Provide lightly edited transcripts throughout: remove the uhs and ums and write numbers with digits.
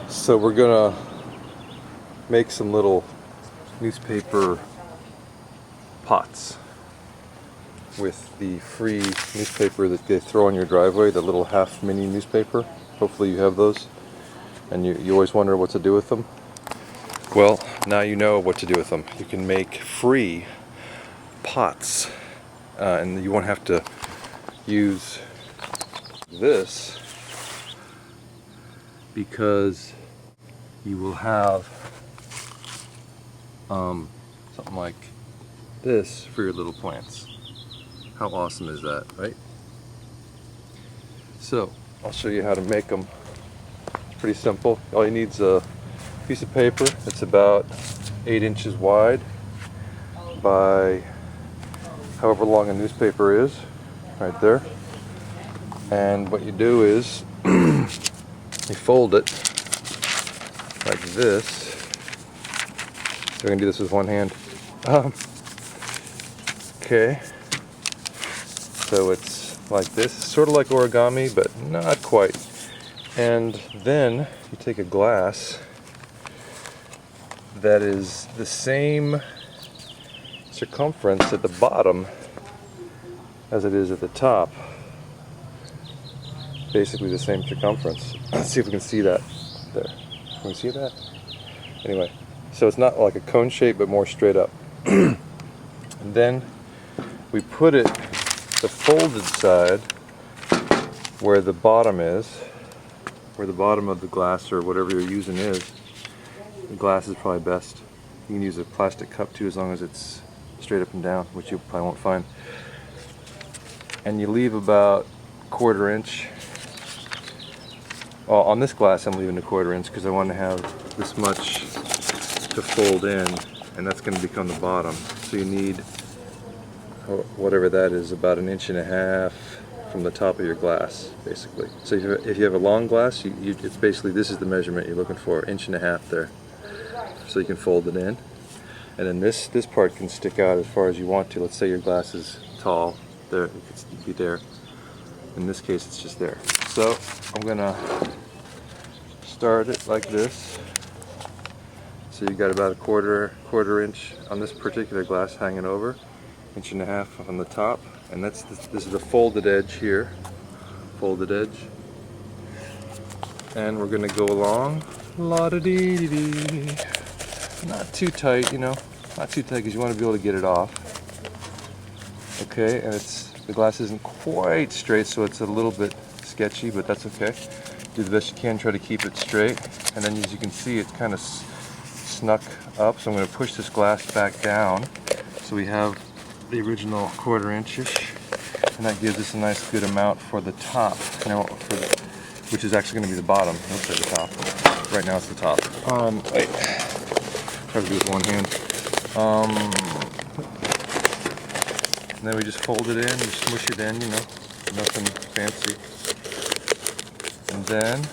So we're gonna make some little newspaper pots with the free newspaper that they throw on your driveway, the little half mini newspaper. Hopefully you have those, and you always wonder what to do with them. Well, now you know what to do with them. You can make free pots, and you won't have to use this because you will have something like this for your little plants. How awesome is that, right? So I'll show you how to make them. It's pretty simple. All you need is a piece of paper that's about 8 inches wide by however long a newspaper is, right there. And what you do is you fold it like this. So we're gonna do this with one hand. Okay. So it's like this, sort of like origami, but not quite. And then you take a glass that is the same circumference at the bottom as it is at the top. Basically the same circumference. Let's see if we can see that there. Can we see that? Anyway, so it's not like a cone shape, but more straight up. And then we put it, the folded side, where the bottom is, where the bottom of the glass or whatever you're using is. The glass is probably best. You can use a plastic cup too, as long as it's straight up and down, which you probably won't find. And you leave about 1/4 inch. Well, on this glass I'm leaving 1/4 inch because I want to have this much to fold in, and that's going to become the bottom. So you need whatever that is, about 1.5 inches from the top of your glass, basically. So if you have a long glass, it's basically, this is the measurement you're looking for, 1.5 inches there. So you can fold it in, and then this part can stick out as far as you want to. Let's say your glass is tall, there it could be there. In this case, it's just there. So I'm gonna start it like this. So you got about a quarter inch on this particular glass hanging over, 1.5 inches on the top, and this is the folded edge here, folded edge. And we're gonna go along, la-da-dee-dee-dee. Not too tight, you know, not too tight because you want to be able to get it off. Okay, and the glass isn't quite straight, so it's a little bit sketchy, but that's okay. Do the best you can, try to keep it straight. And then as you can see, it's kind of snuck up, so I'm going to push this glass back down so we have the original 1/4 inch-ish, and that gives us a nice good amount for the top, which is actually going to be the bottom. Let's say the top. Right now it's the top. Wait. Try to do it with one hand. And then we just fold it in, we smush it in, you know, nothing fancy. And then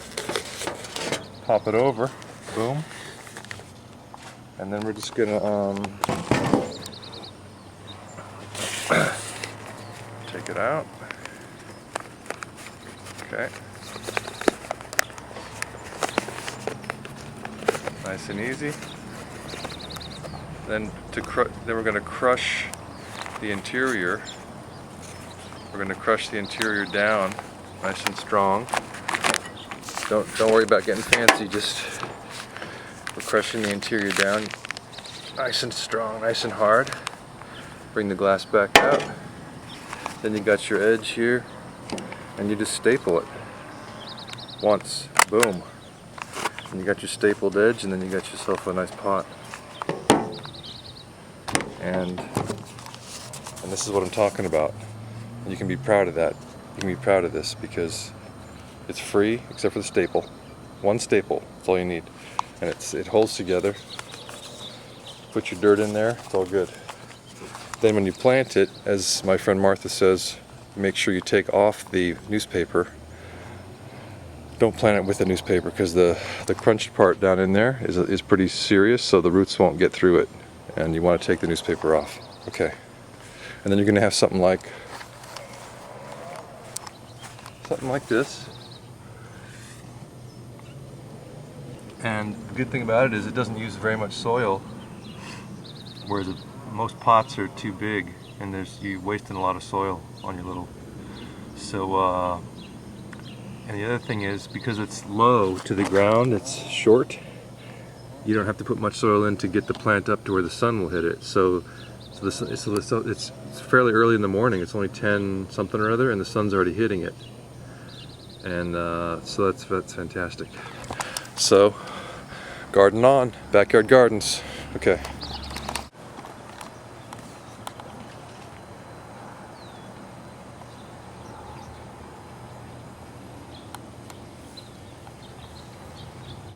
pop it over, boom. And then we're just gonna take it out. Okay. Nice and easy. Then we're going to crush the interior. We're going to crush the interior down, nice and strong. Don't worry about getting fancy. Just we're crushing the interior down, nice and strong, nice and hard. Bring the glass back out. Then you got your edge here, and you just staple it once. Boom. And you got your stapled edge, and then you got yourself a nice pot. And this is what I'm talking about. And you can be proud of that. You can be proud of this because it's free except for the staple. One staple, that's all you need. And it holds together. Put your dirt in there, it's all good. Then when you plant it, as my friend Martha says, make sure you take off the newspaper. Don't plant it with the newspaper because the crunched part down in there is pretty serious, so the roots won't get through it. And you want to take the newspaper off. Okay. And then you're going to have something like this. And the good thing about it is it doesn't use very much soil, whereas most pots are too big and you're wasting a lot of soil on your little. So and the other thing is, because it's low to the ground, it's short, you don't have to put much soil in to get the plant up to where the sun will hit it. So it's fairly early in the morning. It's only 10 something or other, and the sun's already hitting it. And so that's fantastic. So, garden on, backyard gardens. Okay.